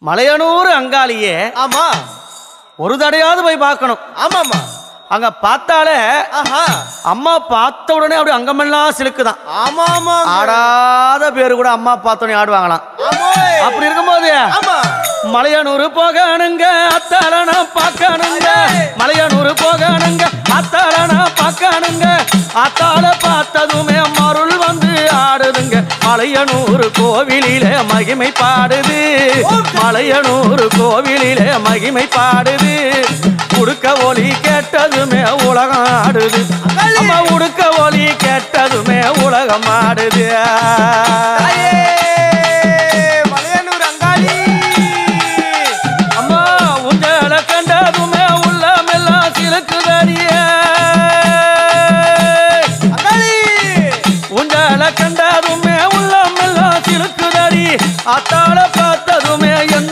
மலையனூர் அங்காளியே. ஆமா, ஒரு தடையாவது போய் பார்க்கணும். ஆமாமா. அங்க பார்த்தாலே அம்மா பார்த்த உடனே அப்படி அங்கமெல்லாம் சிலுக்குதான். ஆமா ஆமா. ஆடாத பேரு கூட அம்மா பார்த்தோன்னே ஆடுவாங்களாம். அப்படி இருக்கும்போது மலையனூர் போகணுங்க, அத்தாலனா பார்க்கணுங்க. மலையனூர் போகணுங்க, அத்தாலனா பார்க்கணுங்க. அத்தால பார்த்ததுமே மருள் வந்து ஆடுதுங்க. மலையனூர் கோவிலிலே மகிமை பாடுது. மலையனூர் கோவிலிலே மகிமை பாடுது. உடுக்க ஒலி கேட்டதுமே உலகம் ஆடுது. அம்மா உடுக்க ஒலி கேட்டதுமே உலகம் ஆடுது. மலையனூர் அங்காளி அம்மா உங்களை கண்டதுமே உள்ளமெல்லாம் சிலுக்குதடிய. உங்களை கண்டதுமே உள்ளமெல்லாம் சிலுக்குதடி. அத்தால